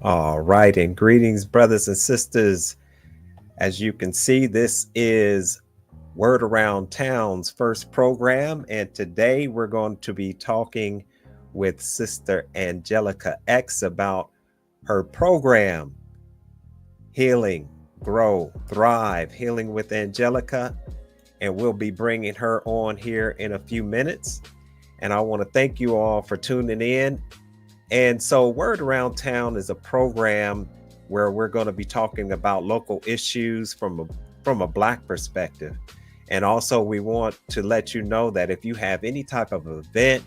All right, and greetings, brothers and sisters. As you can see, this is Word Around Town's first program, and today we're going to be talking with Sister Angelica X about her program, Healing, Grow, Thrive, Healing with Angelica, and we'll be bringing her on here in a few minutes. And I want to thank you all for tuning in. And so Word Around Town is a program where we're going to be talking about local issues from a Black perspective. And also we want to let you know that if you have any type of event,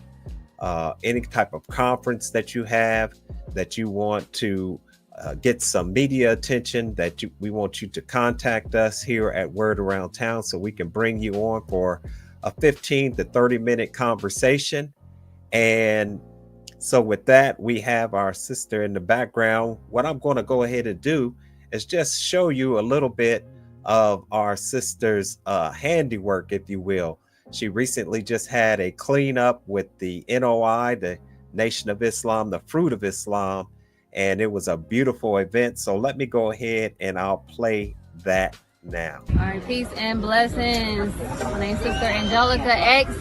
any type of conference that you have, that you want to get some media attention, we want you to contact us here at Word Around Town so we can bring you on for a 15 to 30 minute conversation. And so with that, we have our sister in the background. What I'm going to go ahead and do is just show you a little bit of our sister's handiwork, if you will. She recently just had a cleanup with the NOI, the Nation of Islam, the Fruit of Islam, and it was a beautiful event. So let me go ahead and I'll play that now. All right, peace and blessings. My name's Sister Angelica X.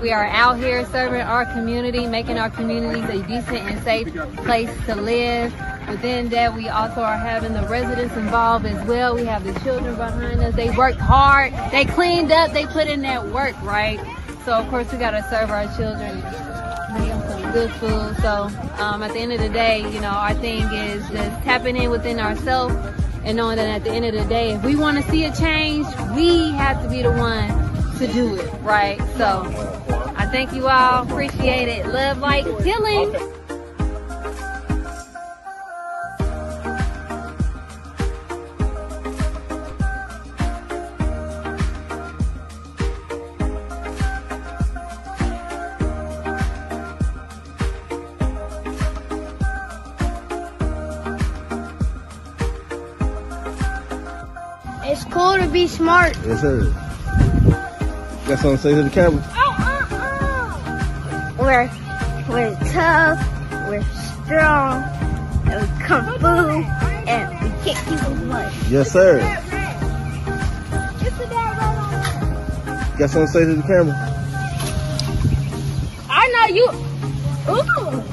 We are out here serving our community, making our communities a decent and safe place to live. Within that, we also are having the residents involved as well. We have the children behind us. They worked hard. They cleaned up. They put in that work, right? So, of course, we got to serve our children, give them some good food. So, at the end of the day, our thing is just tapping in within ourselves and knowing that at the end of the day, if we want to see a change, we have to be the one to do it, right? So I thank you all. Appreciate it. Love, light, healing. It's cool to be smart. Yes, sir. Got something to say to the camera? We're tough, we're strong, and we kung fu, and we kick people's butt. Yes, sir. Got something to say to the camera? I know you. Ooh.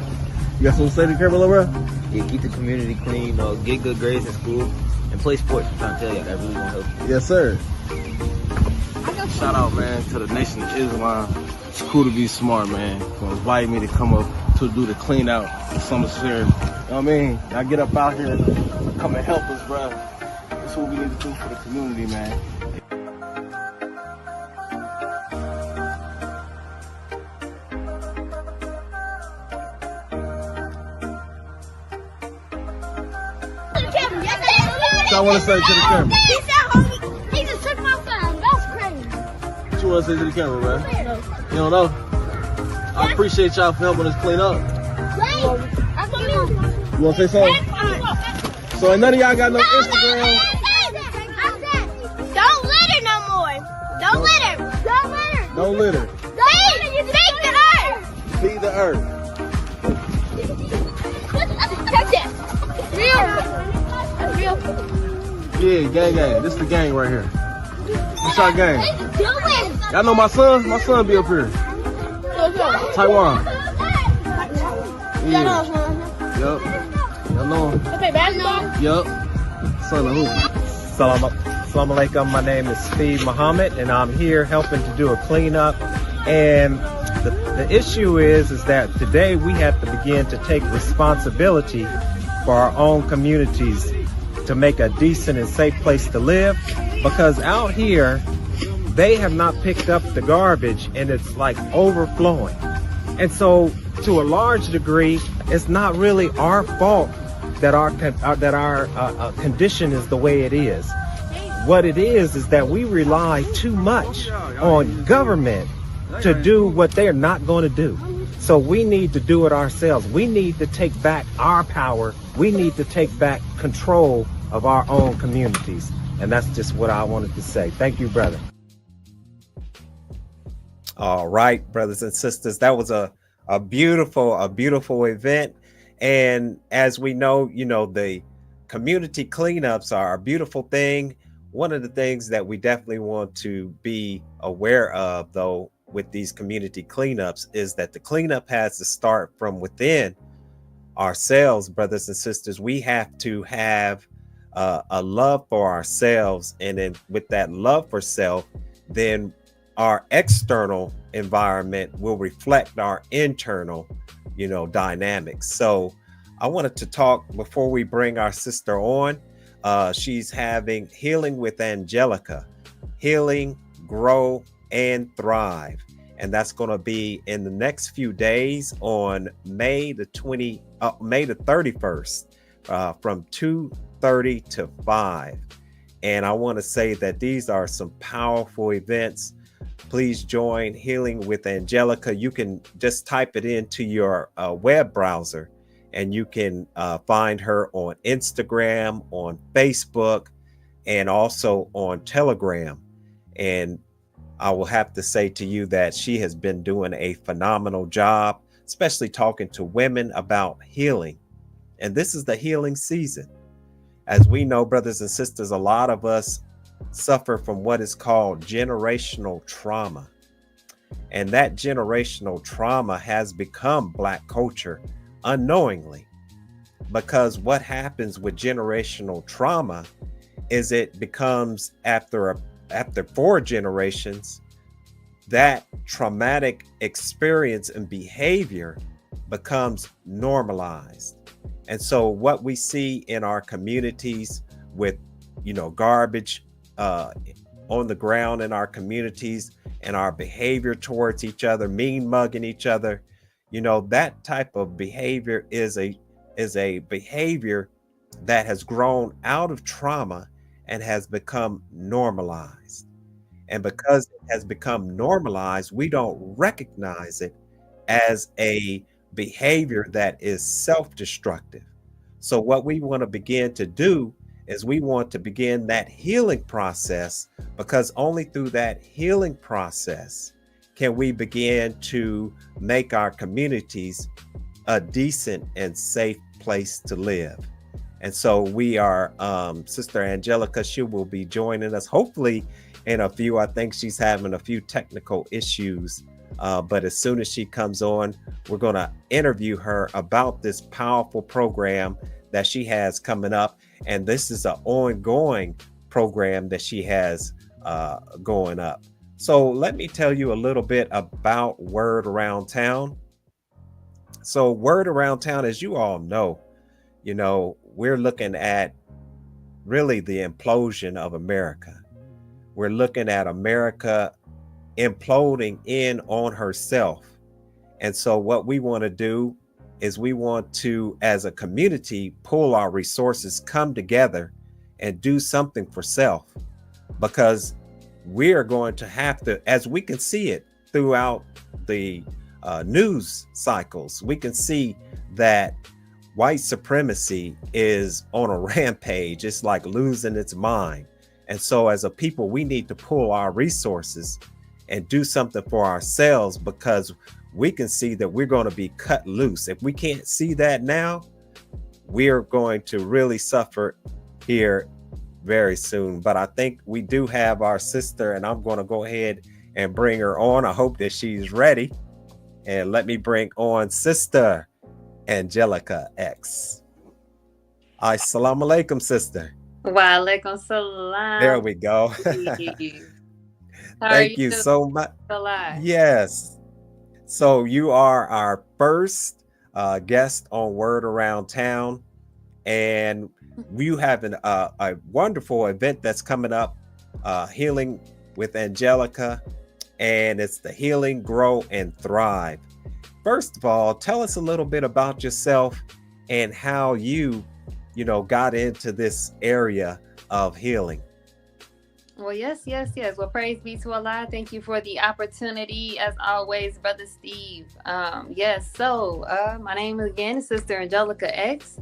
You got something to say to the camera, little bro? Yeah, keep the community clean, get good grades in school, and play sports. I'm trying to tell you, that really gonna help you. Yes, sir. Shout out, man, to the Nation of Islam. It's cool to be smart, man, for inviting me to come up to do the clean out in Summer Fair. You know what I mean? Y'all get up out here, come and help us, bro. That's what we need to do for the community, man. What I want to say to the camera? He said, homie, he just took my phone. That's crazy. What you want to say to the camera, man? You don't know? I appreciate y'all for helping us clean up. You want to say something? So ain't none of y'all got no Instagram? Don't litter no more. Don't litter. Don't litter. Don't litter. Feed the earth. Feed the earth. Touch it. Real. Yeah, gang. This is the gang right here. What's our gang? Do it. Y'all know my son? My son be up here. Taiwan. Yeah. Yup. Y'all know him? Okay, basketball. Yup. Son of who? Assalamu alaikum. My name is Steve Muhammad, and I'm here helping to do a cleanup. And the issue is that today we have to begin to take responsibility for our own communities to make a decent and safe place to live, because out here they have not picked up the garbage and it's like overflowing. And so to a large degree, it's not really our fault that our condition is the way it is. What it is that we rely too much on government to do what they're not going to do. So we need to do it ourselves. We need to take back our power. We need to take back control of our own communities. And that's just what I wanted to say. Thank you, brother. All right, brothers and sisters, that was a beautiful event. And as we know, the community cleanups are a beautiful thing. One of the things that we definitely want to be aware of, though, with these community cleanups is that the cleanup has to start from within ourselves, brothers and sisters. We have to have a love for ourselves. And then with that love for self, then our external environment will reflect our internal, dynamics. So I wanted to talk before we bring our sister on. She's having Healing with Angelica, Healing, Grow, and Thrive. And that's going to be in the next few days on May the 31st, from 2:30 to 5. And I want to say that these are some powerful events. Please join Healing with Angelica. You can just type it into your web browser, and you can find her on Instagram, on Facebook, and also on Telegram. And I will have to say to you that she has been doing a phenomenal job, especially talking to women about healing. And this is the healing season. As we know, brothers and sisters, a lot of us suffer from what is called generational trauma. And that generational trauma has become Black culture unknowingly. Because what happens with generational trauma is it becomes after 4 generations, that traumatic experience and behavior becomes normalized. And so what we see in our communities with, garbage on the ground in our communities, and our behavior towards each other, mean mugging each other, that type of behavior is a behavior that has grown out of trauma and has become normalized. And because it has become normalized, we don't recognize it as a behavior that is self-destructive. So what we want to begin to do is we want to begin that healing process, because only through that healing process can we begin to make our communities a decent and safe place to live. And so we are, Sister Angelica, she will be joining us hopefully in a few. I think she's having a few technical issues, but as soon as she comes on, we're going to interview her about this powerful program that she has coming up. And this is an ongoing program that she has going up. So let me tell you a little bit about Word Around Town. So Word Around Town, as you all know, we're looking at really the implosion of America. We're looking at America imploding in on herself. And so what we want to do is we want to, as a community, pull our resources, come together and do something for self, because we are going to have to, as we can see it throughout the news cycles, we can see that white supremacy is on a rampage. It's like losing its mind. And so as a people, we need to pull our resources and do something for ourselves, because we can see that we're going to be cut loose. If we can't see that now, we're going to really suffer here very soon. But I think we do have our sister, and I'm going to go ahead and bring her on. I hope that she's ready. And let me bring on Sister Angelica X. Assalamu alaikum, sister. Wa alaikum salam. There we go. Thank you so much. Yes. So you are our first guest on Word Around Town, and you have a wonderful event that's coming up, Healing with Angelica, and it's the Healing, Grow, and Thrive. First of all, tell us a little bit about yourself and how you got into this area of healing. Well, yes. Well, praise be to Allah. Thank you for the opportunity, as always, Brother Steve. So my name again is Sister Angelica X.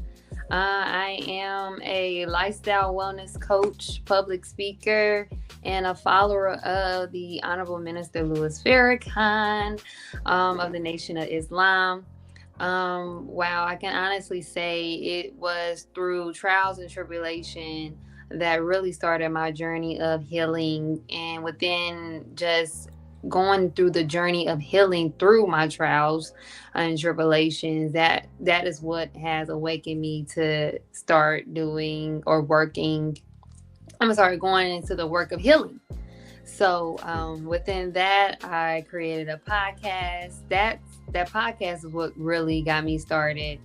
I am a lifestyle wellness coach, public speaker, and a follower of the Honorable Minister Louis Farrakhan of the Nation of Islam. Wow, I can honestly say it was through trials and tribulation that really started my journey of healing. And within just going through the journey of healing through my trials and tribulations, that is what has awakened me to start doing or working. I'm sorry, going into the work of healing. So within that, I created a podcast. That podcast is what really got me started.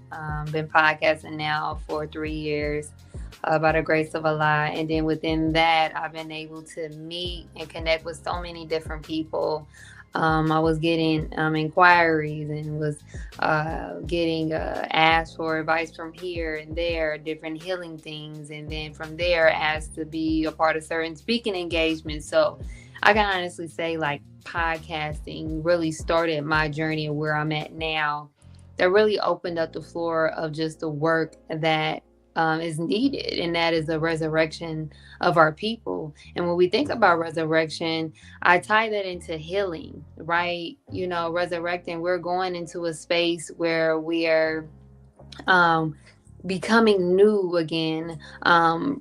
Been podcasting now for 3 years, by the grace of Allah. And then within that, I've been able to meet and connect with so many different people. I was getting inquiries and was getting asked for advice from here and there, different healing things. And then from there, asked to be a part of certain speaking engagements. So I can honestly say, like, podcasting really started my journey of where I'm at now. That really opened up the floor of just the work that is needed, and that is the resurrection of our people. And when we think about resurrection, I tie that into healing, right? Resurrecting, we're going into a space where we are um, becoming new again,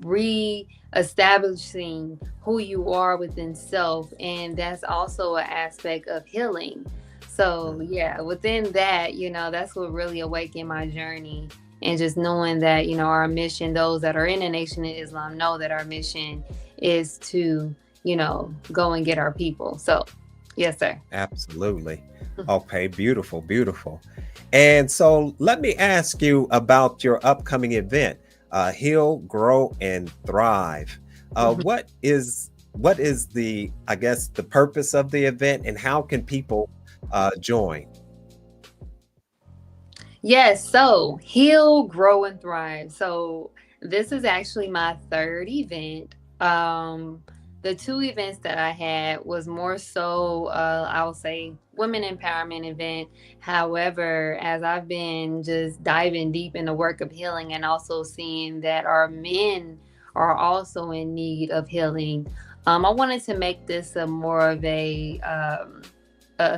re-establishing who you are within self, and that's also an aspect of healing. So yeah, within that, that's what really awakened my journey. And just knowing that, our mission, those that are in the Nation of Islam know that our mission is to, go and get our people. So yes, sir. Absolutely. Okay, beautiful, beautiful. And so let me ask you about your upcoming event, Heal, Grow, and Thrive. What is the, I guess, the purpose of the event, and how can people join? Yes, so Heal, Grow, and Thrive. So this is actually my third event. The two events that I had was more so, I'll say, women empowerment event. However, as I've been just diving deep in the work of healing and also seeing that our men are also in need of healing, I wanted to make this a more of a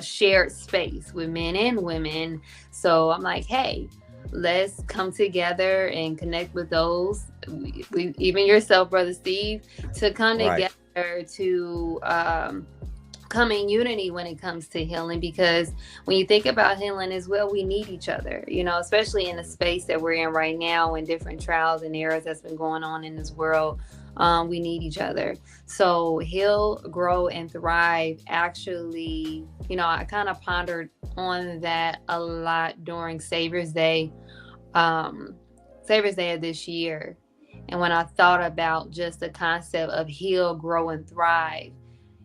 shared space with men and women. So I'm like, hey, let's come together and connect with those, even yourself, Brother Steve, to come Right. together to come in unity when it comes to healing. Because when you think about healing as well, we need each other, especially in the space that we're in right now, and different trials and errors that's been going on in this world. We need each other. So Heal, Grow, and Thrive, actually, I kind of pondered on that a lot during Savior's Day of this year. And when I thought about just the concept of heal, grow, and thrive,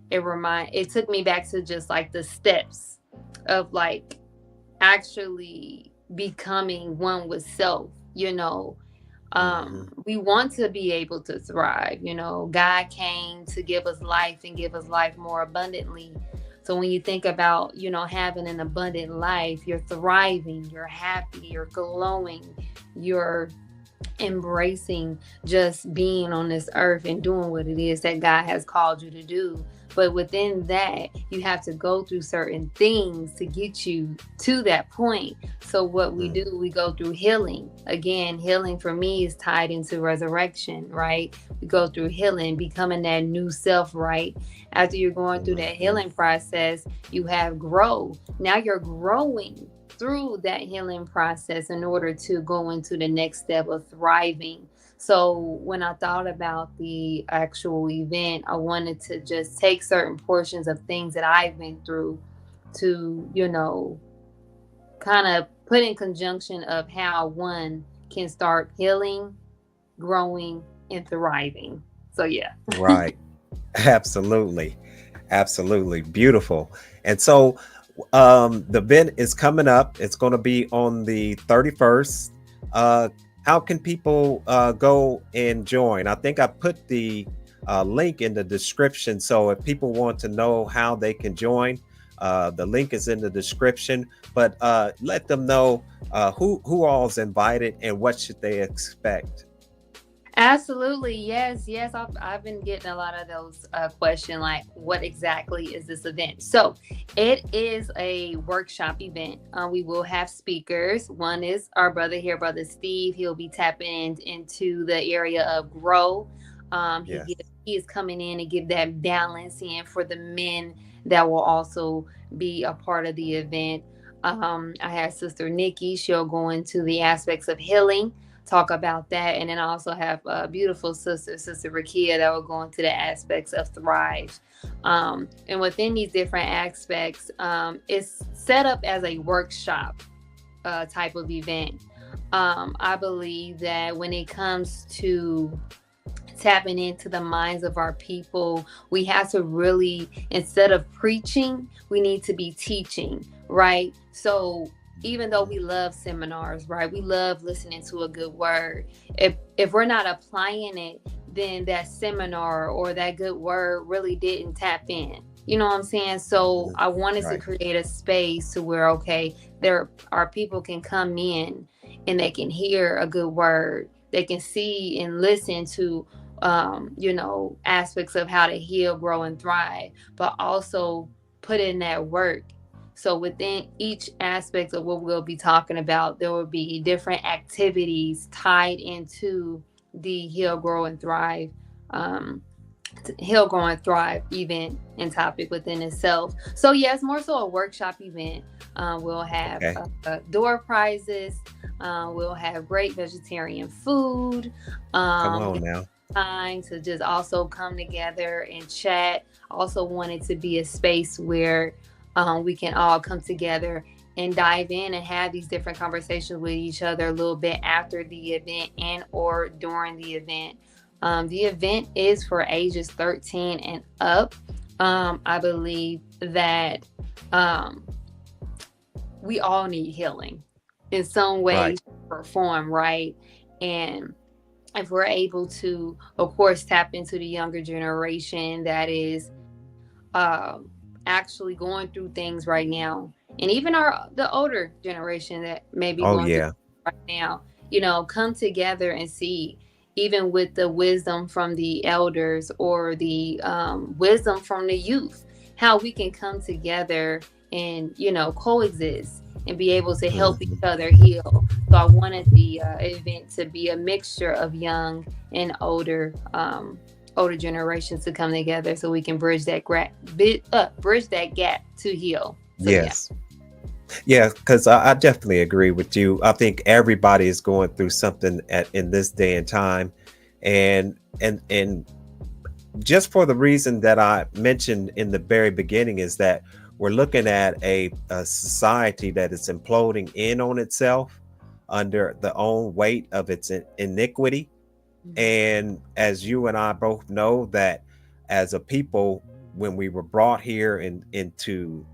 it took me back to just like the steps of like actually becoming one with self. We want to be able to thrive. God came to give us life and give us life more abundantly. So when you think about, having an abundant life, you're thriving, you're happy, you're glowing, you're embracing just being on this earth and doing what it is that God has called you to do. But within that, you have to go through certain things to get you to that point. So what we do, we go through healing. Again, healing for me is tied into resurrection, right? We go through healing, becoming that new self, right? After you're going through that healing process, you have grow. Now you're growing through that healing process in order to go into the next step of thriving. So when I thought about the actual event, I wanted to just take certain portions of things that I've been through to, kind of put in conjunction of how one can start healing, growing, and thriving. So yeah. Right. Absolutely. Absolutely. Beautiful. And so the event is coming up. It's going to be on the 31st. How can people go and join? I think I put the link in the description. So if people want to know how they can join, the link is in the description. But let them know who all's invited and what should they expect. Absolutely. Yes. Yes. I've been getting a lot of those questions like, what exactly is this event? So, it is a workshop event. We will have speakers. One is our brother here, Brother Steve. He'll be tapping into the area of grow. Yes. He is coming in and give that balance in for the men that will also be a part of the event. I have Sister Nikki. She'll go into the aspects of healing, talk about that. And then I also have a beautiful sister, Sister Rakia, that will go into the aspects of Thrive. And within these different aspects, it's set up as a workshop type of event. I believe that when it comes to tapping into the minds of our people, we have to really, instead of preaching, we need to be teaching, right? So even though we love seminars, right, we love listening to a good word, if we're not applying it, then that seminar or that good word really didn't tap in. You know what I'm saying? So I wanted to Right. create a space to where, okay, there our people can come in and they can hear a good word, they can see and listen to aspects of how to heal, grow, and thrive, but also put in that work. So within each aspect of what we'll be talking about, there will be different activities tied into the heal, grow, and thrive. Um, Heal, Grow, and Thrive event and topic within itself. So yeah, it's more so a workshop event. We'll have Okay. door prizes. We'll have great vegetarian food. Come Um, on now. Time to just also come together and chat. Also wanted to be a space where we can all come together and dive in and have these different conversations with each other a little bit after the event and or during the event. The event is for ages 13 and up. I believe that um, we all need healing in some way, Right. shape, or form, right? And if we're able to, of course, tap into the younger generation that is uh, actually going through things right now, and even the older generation that may be Oh going through yeah. right now, come together and see, even with the wisdom from the elders or the wisdom from the youth, how we can come together and coexist and be able to help each Mhm. other heal. So I wanted the event to be a mixture of young and older generations to come together so we can bridge that gap to heal. So yeah. Yes. Yeah, because I definitely agree with you. I think everybody is going through something in this day and time, and just for the reason that I mentioned in the very beginning is that we're looking at a society that is imploding in on itself under the own weight of its iniquity. Mhm. And as you and I both know, that as a people, when we were brought here into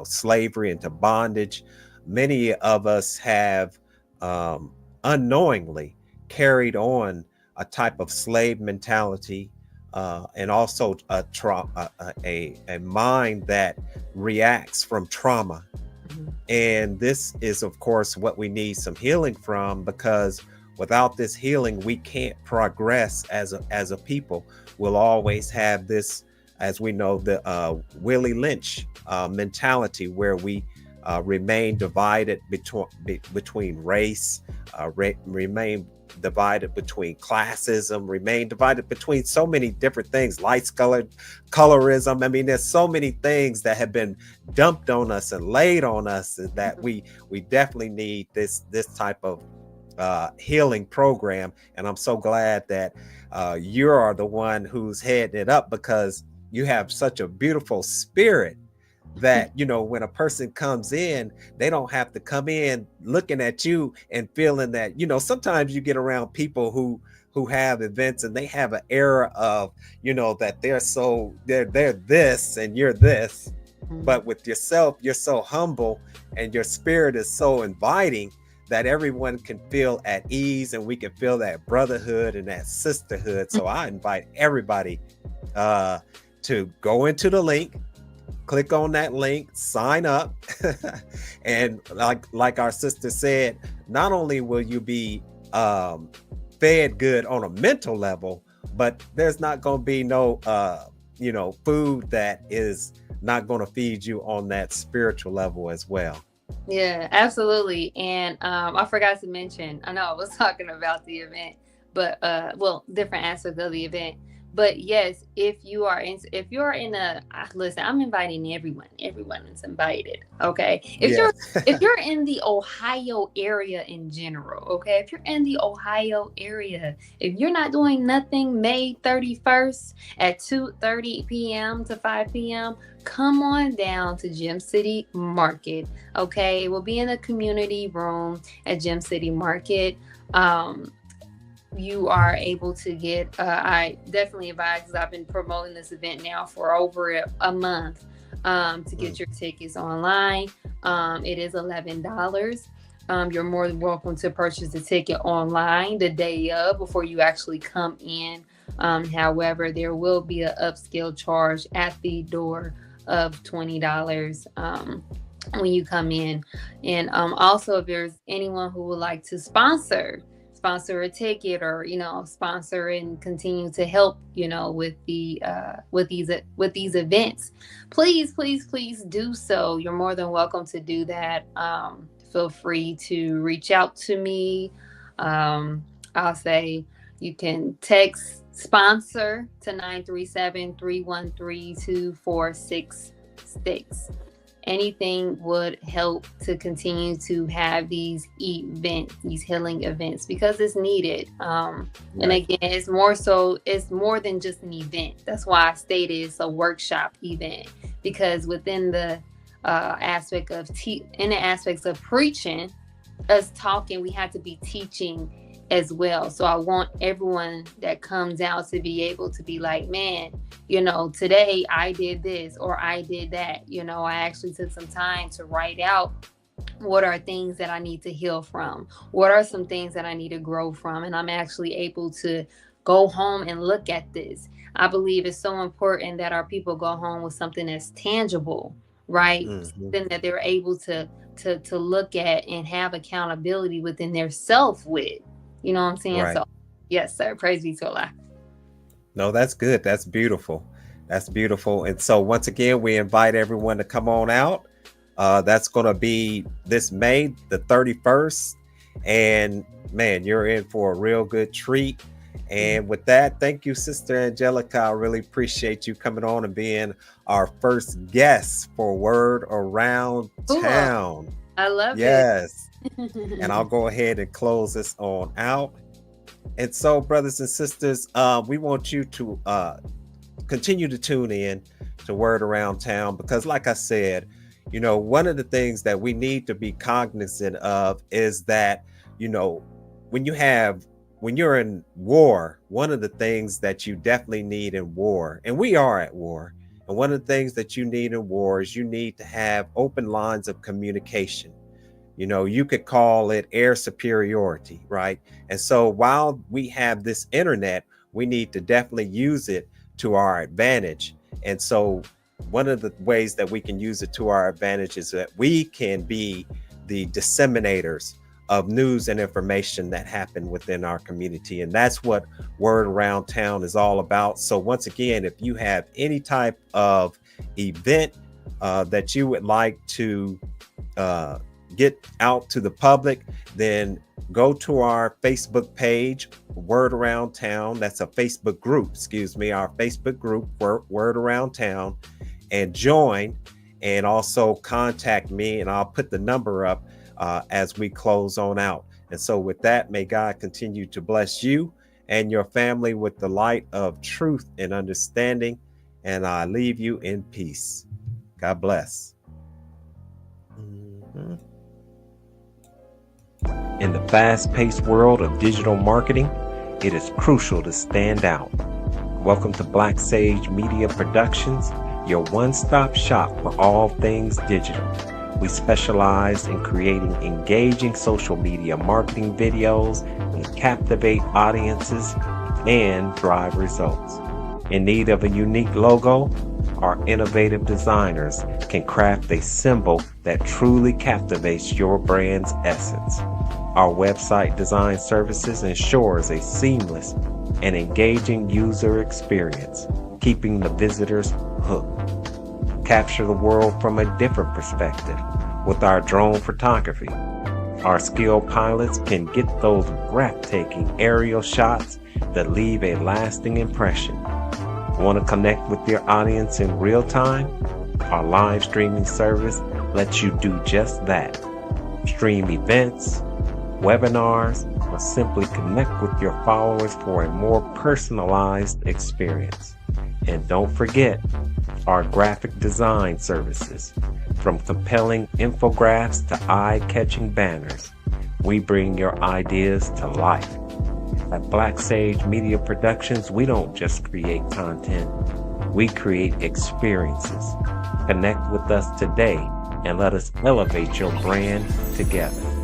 slavery, into bondage, many of us have unknowingly carried on a type of slave mentality, and also a mind that reacts from trauma. Mhm. And this is, of course, what we need some healing from, because without this healing, we can't progress as a people. We'll always have this, as we know, the Willie Lynch mentality, where we remain divided between race, remain divided between classism, remain divided between so many different things, lights, colorism. I mean, there's so many things that have been dumped on us and laid on us, that we definitely need this type of healing program. And I'm so glad that you are the one who's heading it up, because you have such a beautiful spirit that, when a person comes in, they don't have to come in looking at you and feeling that, sometimes you get around people who have events and they have an era of, that they're this and you're this. Mhm. But with yourself, you're so humble, and your spirit is so inviting, that everyone can feel at ease, and we can feel that brotherhood and that sisterhood. So I invite everybody uh, to go into the link, click on that link, sign up. And like our sister said, not only will you be fed good on a mental level, but there's not going to be no food that is not going to feed you on that spiritual level as well. Yeah, absolutely. And I forgot to mention, I know I was talking about the event, but different aspects of the event. But yes, if you are in listen, I'm inviting everyone. Everyone is invited. Okay. If you're in the Ohio area in general, okay, if you're in the Ohio area, if you're not doing nothing May 31st at 2:30 p.m. to 5 p.m., come on down to Gem City Market. Okay. It will be in the community room at Gem City Market. You are able to get, I definitely advise, because I've been promoting this event now for over a month, to get your tickets online. It is $11. You're more than welcome to purchase the ticket online the day of before you actually come in. However, there will be an upscale charge at the door of $20 when you come in. And also, if there's anyone who would like to sponsor a ticket, or sponsor and continue to help with these events, please do so. You're more than welcome to do that. Feel free to reach out to me. I'll say you can text sponsor to 937-313-2466. Anything would help to continue to have these events, these healing events, because it's needed. And again, it's more than just an event. That's why I stated it's a workshop event, because within the aspects of preaching, us talking, we have to be teaching as well. So I want everyone that comes out to be able to be like, man, today I did this or I did that. I actually took some time to write out what are things that I need to heal from, what are some things that I need to grow from, and I'm actually able to go home and look at this. I believe it's so important that our people go home with something that's tangible, right? Something that they're able to look at and have accountability within their self with. You know what I'm saying? Right. So, yes, sir. Praise be to Allah. No, that's good. That's beautiful. That's beautiful. And so once again, we invite everyone to come on out. That's going to be this May the 31st. And man, you're in for a real good treat. And with that, thank you, Sister Angelica. I really appreciate you coming on and being our first guest for Word Around Town. I love it. Yes. And I'll go ahead and close this on out. And so, brothers and sisters, we want you to continue to tune in to Word Around Town, because like I said, one of the things that we need to be cognizant of is that, when you're in war, one of the things that you definitely need in war, and we are at war, and one of the things that you need in war is you need to have open lines of communication. You could call it air superiority, right? And so while we have this internet, we need to definitely use it to our advantage. And so one of the ways that we can use it to our advantage is that we can be the disseminators of news and information that happen within our community. And that's what Word Around Town is all about. So once again, if you have any type of event that you would like to get out to the public, then go to our Facebook page, Word Around Town. That's a Facebook group, our Facebook group, Word Around Town, and join, and also contact me, and I'll put the number up as we close on out. And so with that, may God continue to bless you and your family with the light of truth and understanding. And I leave you in peace. God bless. In the fast-paced world of digital marketing, it is crucial to stand out. Welcome to Black Sage Media Productions, your one-stop shop for all things digital. We specialize in creating engaging social media marketing videos that captivate audiences and drive results. In need of a unique logo, our innovative designers can craft a symbol that truly captivates your brand's essence. Our website design services ensures a seamless and engaging user experience, keeping the visitors hooked. Capture the world from a different perspective with our drone photography. Our skilled pilots can get those breathtaking aerial shots that leave a lasting impression. Want to connect with your audience in real time? Our live streaming service lets you do just that. Stream events, webinars, or simply connect with your followers for a more personalized experience. And don't forget our graphic design services. From compelling infographics to eye-catching banners, we bring your ideas to life. At Black Sage Media Productions, we don't just create content, we create experiences. Connect with us today and let us elevate your brand together.